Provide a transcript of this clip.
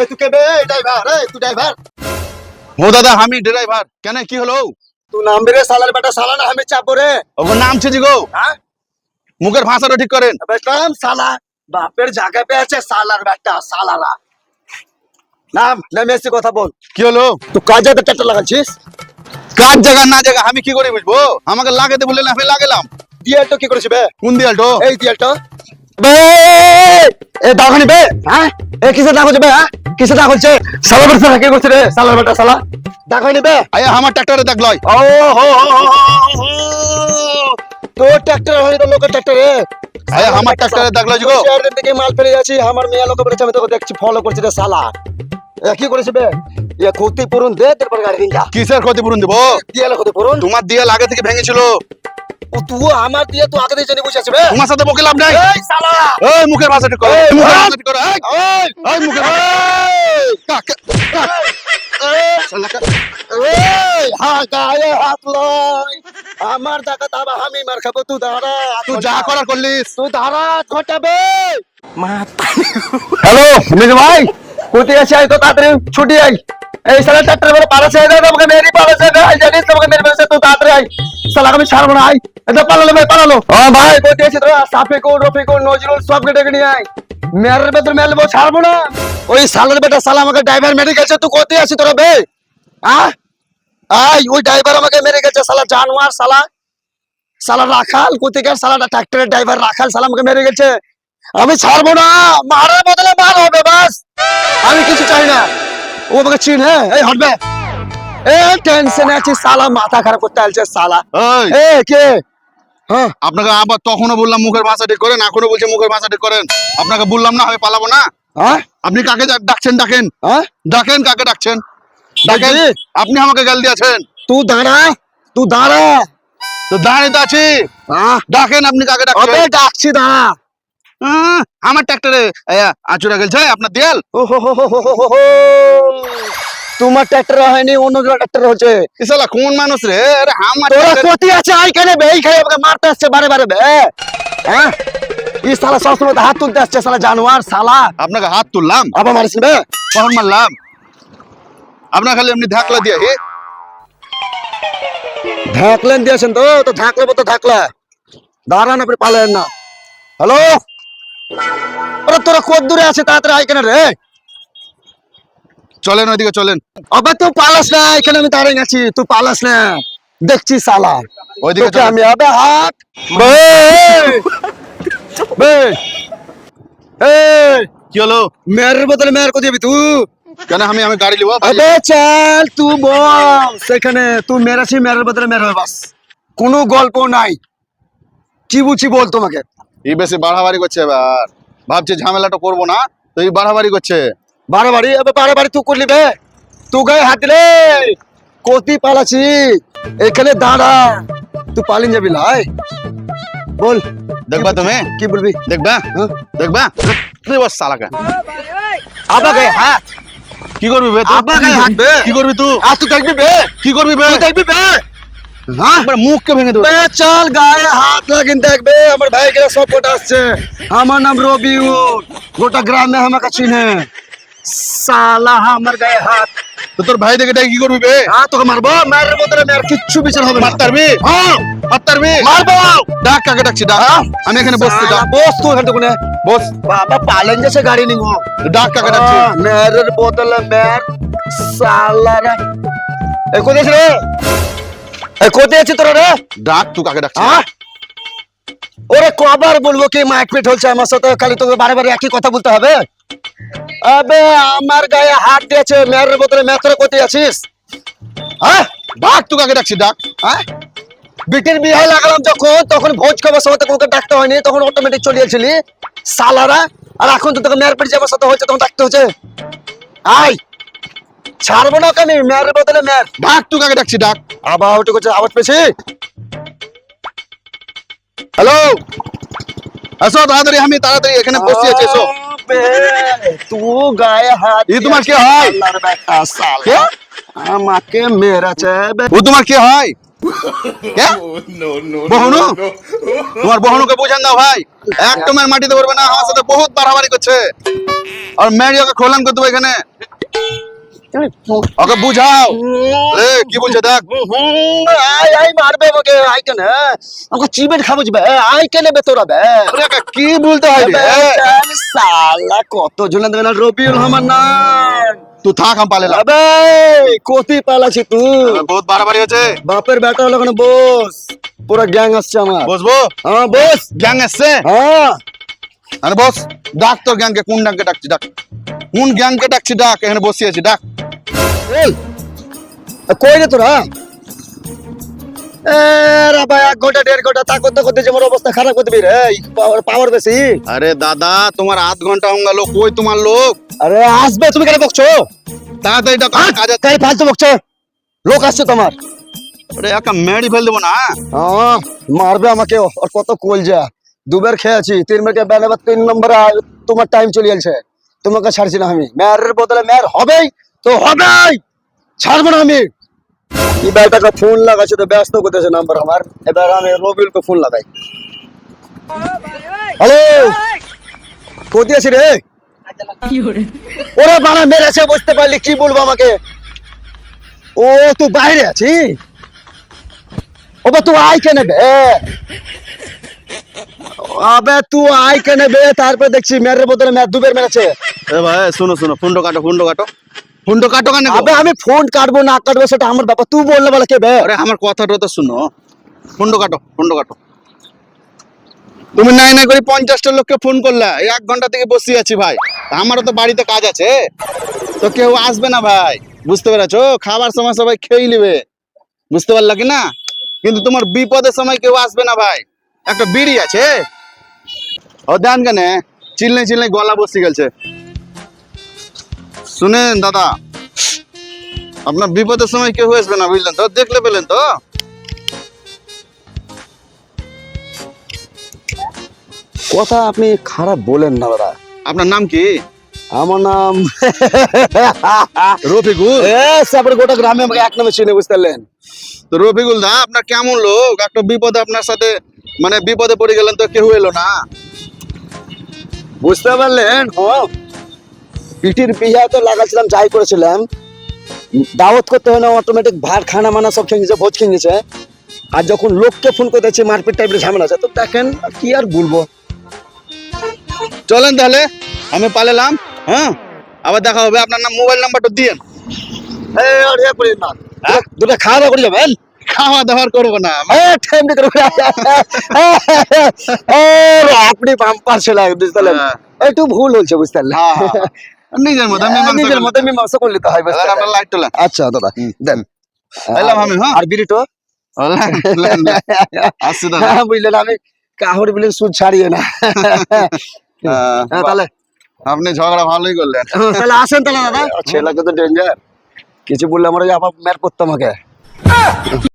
এই তুই কে বে ড্রাইভার এই তুই ড্রাইভার ও দাদা আমি ড্রাইভার কেন কি হলো তুই নাম রে সালার বেটা সালা না আমি চাপবো রে ওর নাম ছে জিগো হ্যাঁ মুখের ভাষাটা ঠিক করেন বেটাম সালা বাপের জায়গা পে আছে সালার বেটা সালালা নাম নেমে এসে কথা বল কি হলো তুই কাজে ট্রাক্টর লাগাচ্ছিস কার জায়গা না জায়গা আমি কি করে বুঝবো আমাকে লাগাতে বললেন আমি লাগালাম দিয়ালটো কি করেছিস বে কোন দিয়ালটো এই দিয়ালটো বে এ দাওখানি বে হ্যাঁ এ কিসে দাগ হচ্ছে বে হ্যাঁ কিসে দাগ হচ্ছে সালা বেটা কি করছিস রে সালার বেটা সালা দাওখানি বে আয়া আমার ট্রাক্টরে দাগ লয় ও হো তো ট্রাক্টর হয় তো লোকের ট্রাক্টর রে আয়া আমার ট্রাক্টরে দাগ লয় জিগো চার দিন থেকে মাল ফেলে যাচ্ছি আমার মেয়ে লোক বলেছে আমি তোকে দেখছি ফলো করছি রে সালা এ কি করেছে বে এ ক্ষতিপূরণ দে তারপর গাড়ি কিন যা কিসের ক্ষতিপূরণ দেবো দিয়ালে ক্ষতিপূরণ তোমার দিয়াল আগে থেকে ভেঙেছিল ও তুই আমার দিয়ে তো আগে দিয়ে জেনে বসে আছে বে তোমার সাথে বকে লাভ নাই এই সালা এই মুখের ভাষা ঠিক করো এই, মুখের এই, ভাষা ঠিক করো এই এই এই মুখের কাকে এই হ্যাঁ গায়ে হাত লয় আমার টাকা তাবা আমি মার খাবো তুই দাঁড়া তুই যা করার করলিস তুই দাঁড়া ঘটাবে হ্যালো মিজু ভাই কোথায় আছে আই তো তাড়াতাড়ি ছুটি আই এই সালা ট্রাক্টর বড় পালাছে না তোমাকে মেরি পালাছে না আই জানিস তোমাকে মেরি পালাছে তো তাড়াতাড়ি আই সালা আমি ছাড়বো না আই এটা পালালো ভাই পালালো হ্যাঁ ভাই কোথায় আছে তোরা সাফিকুর রফিকুর নজরুল সব ডেকে নিয়ে আই মেয়ের ভেতর মেলবো ছাড়বো না ওই সালের বেটা সালা আমাকে ড্রাইভার মেরে গেছে তুই কোথায় আছিস তোরা বে আই ওই ড্রাইভার আমাকে মেরে গেছে সালা জানোয়ার সালা সালা রাখাল কোথাকার সালাটা ট্রাক্টরের ড্রাইভার রাখাল সালা আমাকে মেরে গেছে আমি ছাড়বো না মারার বদলে মার হবে বাস আমি কিছু চাই না ও আমাকে চিনে এই হটবে এ টেনশনে আছি সালা মাথা খারাপ করতে আলছে সালা এই এ কে হ্যাঁ আপনাকে আবার তখনও বললাম মুখের ভাষা ঠিক করেন এখনো বলছে মুখের ভাষা ঠিক করেন আপনাকে বললাম না আমি পালাবো না হ্যাঁ আপনি কাকে ডাকছেন ডাকেন হ্যাঁ ডাকেন কাকে ডাকছেন ডাকেন ডাকি? আপনি আমাকে গাল দিয়েছেন তুই দাঁড়া তুই দাঁড়া তো দাঁড়িয়ে তো আছি হ্যাঁ ডাকেন আপনি কাকে অবে ডাকছেন ডাকছি দাঁড়া আমার ট্রাক্টরে আচুরা গেলছে আপনার দেয়াল ও হো হো হো হো হো হো। তোমার ট্রাক্টর হয়নি অন্য ট্রাক্টর হচ্ছে ইসালা কোন মানুষ রে আরে আমার তোরা tractor- কোটি আছে আই কেন বে এই খাই আমাকে মারতে আসছে বারে বারে বে হ্যাঁ এই শালা সবসময় তো হাত তুলতে আসছে শালা জানোয়ার শালা আপনাকে হাত তুললাম আবার মারিস বে কখন মারলাম আপনার খালি এমনি ধাকলা দিয়ে ঢাকলেন দিয়েছেন তো তো ঢাকলে তো ঢাকলে দাঁড়ান আপনি পালেন না হ্যালো আরে তোরা কত দূরে আছে তাড়াতাড়ি আই কেন রে চলেন ওইদিকে চলেন আবার তুই পালাস না এখানে আমি দাঁড়িয়ে আছি তুই পালাস না দেখছি শালা ওইদিকে তোকে চলেন। আমি আবে হাত বে বে এই কি হলো মেয়ের বদলে মেয়ের কোথায় তুই কেন আমি গাড়ি লিবো আবে চল তুই বল সেখানে তুই মেরাছি মেয়ের বদলে মেয়ের হবে বাস কোনো গল্প নাই কি বুঝি বল তোমাকে এই বেশি বাড়াবাড়ি করছে এবার ভাবছে ঝামেলাটা করবো না তো এই বাড়াবাড়ি করছে বাড়াবাড়ি আবে বাড়াবাড়ি তুই করলি বে তুই গায়ে হাত দিলে কোতি পালাছি এখানে দাঁড়া তুই পালিন যাবি লাই বল দেখবা তুমি কি বলবি দেখবা হ্যাঁ? দেখবা তুই বস সালাকে আবার গায়ে হাত কি করবি বে তুই? আবার গায়ে হাত বে কি করবি তুই আর তুই দেখবি বে কি করবি বে তুই দেখবি বে হ্যাঁ একবার মুখকে ভেঙে দেবো বে চল গায়ে হাত লাগিন দেখবে আমার ভাই গেলে সব কোটা আসছে আমার নাম রবিউল গোটা গ্রামে আমাকে চিনে সালা আমার গায়ে হাত তো তোর ভাই দেখে কি করবি বে হ্যাঁ তোকে মারবো মারের বদলে মেয়ের কিচ্ছু বিচার হবে না মারতে পারবি হ্যাঁ মারতে পারবি মারবো ডাক কাকে ডাকছি ডাক আমি এখানে বসছি ডাক বস তুই এখানে কোনে বস বাবা পালেন যাচ্ছে গাড়ি নিব ডাক কাকে ডাকছি মেয়ের বদলে মেয়ের সালারা এ কোথায় আছে রে এ কোথায় আছে তোরা রে ডাক তুই কাকে ডাকছি হ্যাঁ ওরে কবার বলবো কি মাইকপিট হচ্ছে আমার সাথে খালি তোকে বারে বারে একই কথা বলতে হবে আবে আমার গায়ে হাত দিয়েছে মেয়ের বদলে মেয়ে তোরা কোথায় আছিস হ্যাঁ ডাক তুই কাকে ডাকছি ডাক হ্যাঁ বিটির বিয়ে লাগালাম যখন তখন ভোজ খাবার সময় তোকে ডাকতে হয়নি তখন অটোমেটিক চলিয়েছিলি সালারা আর এখন তো তোকে মেয়ের পেটে যাবার সাথে হচ্ছে তখন ডাকতে হচ্ছে আই ছাড়বো না কেন মেয়ের বদলে মেয়ের ডাক তুই কাকে ডাকছি ডাক আবার ওটা করছে আওয়াজ পেয়েছি হ্যালো আসো তাড়াতাড়ি আমি তাড়াতাড়ি এখানে বসে আছি এসো তুই গায়ে হাত এ তোমার কে হয়? আল্লাহর বেটা সালা। কে? আমাকে মেরেছে ও তোমার কে হয় কে বহনু তোমার বহনুকে বুঝান দাও ভাই এক টমের মাটিতে পড়বে না আমার সাথে বহুত বাড়াবাড়ি করছে আর মেরিয়াকে খোলান করে দেবো এখানে ওকে বুঝাও এ কি বলছে দেখ আই মারবে আমাকে আই কেন আমাকে চিবেট খাবো বে আই কেন বে তোরা বে আরে একা কি বলতে হয় রে সালা কত জন দেন রবিউল আমার নাম তুই থাক আমি পালে আবে কোতি পালাছি তুই বহুত বাড়াবাড়ি হচ্ছে বাপের বেটা হলো ওখানে বস পুরো গ্যাং আসছে আমার বসবো হ্যাঁ বস গ্যাং এসছে হ্যাঁ আরে বস ডাক তোর গ্যাংকে কোন গ্যাংকে ডাকছি ডাক কোন গ্যাংকে ডাকছি ডাক এখানে বসে আছি ডাক এই কই রে তোরা রে ভাই 1 ঘন্টা 1.5 ঘন্টা তা করতে করতে যে আমার অবস্থা খারাপ করে দিবি রে পাওয়ার বেশি আরে দাদা তোমার আধ ঘন্টা হয়ে গেল কই তোমার লোক আরে আসবে তুমি কেন বকছো তাড়াতাড়ি ডাক কাজ আছে তাই ফালতু বকছো লোক আসছে তোমার আরে একা মেরি ফেল দেবো না হ্যাঁ মারবে আমাকে আর কত কোল যা দুবার খেয়েছি 3 বার বেলা 3 নম্বর তোমার টাইম চলে যাচ্ছে তোমাকে ছাড়ছি না আমি মেয়ের বদলে মেয়ের হবেই তো হবেই ছাড়বো না আমি এই বেটাকে ফোন লাগাচ্ছে তো ব্যস্ত করতেছে নাম্বার আমার এবার আমি রবিউলকে ফোন লাগাই হ্যালো কোথায় আছি রে ওরা বানা মেরেছে বুঝতে পারলি কি বলবো আমাকে ও তুই বাইরে আছি ওবা তুই আই কেনে বে আবে তুই আই কেনে বে তারপর দেখছি মেয়ের বদলে মেয়ে দুবার মেরেছে এ ভাই শোনো শোনো ফোনটা কাটো ফোনটা কাটো ফোনটা কাটো কেন গো? আবে আমি ফোন কাটবো না কাটবো সেটা আমার ব্যাপার তুই বললে বলে কে বে আরে আমার কথাটা তো শুনো ফোনটা কাটো ফোনটা কাটো তুমি নাই নাই করে 50টা লোককে ফোন করলা এই 1 ঘন্টা থেকে বসে আছি ভাই আমারও তো বাড়িতে কাজ আছে তো কেউ আসবে না ভাই বুঝতে পেরেছো খাবার সময় সবাই খেয়ে নেবে বুঝতে পারলা কি না কিন্তু তোমার বিপদের সময় কেউ আসবে না ভাই একটা বিড়ি আছে ও দেন কেন চিল্লাই চিল্লাই গলা বসে গেছে শুনেন দাদা আপনার বিপদের সময় কেউ আসবে না বুঝলেন তো দেখলে পেলেন তো কথা আপনি খারাপ বলেন না দাদা আপনার নাম কি আমার নাম রফিকুল তারপরে গোটা গ্রামে আমাকে এক নামে চিনে বুঝতে পারলেন তো রফিকুল দা আপনার কেমন লোক একটা বিপদে আপনার সাথে মানে বিপদে পড়ে গেলেন তো কেউ এলো না বুঝতে পারলেন পিঠির বিয়া তো লাগাচ্ছিলাম যাই করেছিলাম দাওয়াত করতে হয় না অটোমেটিক ভাত খানা মানা সব খেয়ে গেছে ভোজ খেয়ে গেছে আর যখন লোককে ফোন করে দিচ্ছে মারপিট টাইপের ঝামেলা আছে তো দেখেন আর কি আর বলবো চলেন তাহলে আমি পালালাম হ্যাঁ আবার দেখা হবে আপনার নাম মোবাইল নাম্বারটা দিয়েন দুটো খাওয়া দাওয়া করে যাবেন খাওয়া দাওয়ার করবো না আপনি বাম্পার ছেলে বুঝতে পারলেন হ্যাঁ। একটু ভুল হচ্ছে বুঝতে পারলেন নিজের মতো আমি মীমাংসা নিজের করলাম। মধ্যে মীমাংসা করলে তো হয় বুঝতে তাহলে আপনার পারলেন? লাইট তোলেন আচ্ছা দাদা দেন এলাম আমি হ্যাঁ আর বিড়িটো আসছি দাদা বুঝলেন আমি কাহর বিলে সুদ ছাড়িয়ে না তাহলে আপনি ঝগড়া ভালোই করলেন তাহলে আসেন তাহলে দাদা ছেলেকে তো ডেঞ্জার কিছু বললে আমরা আবার ম্যার করতাম আমাকে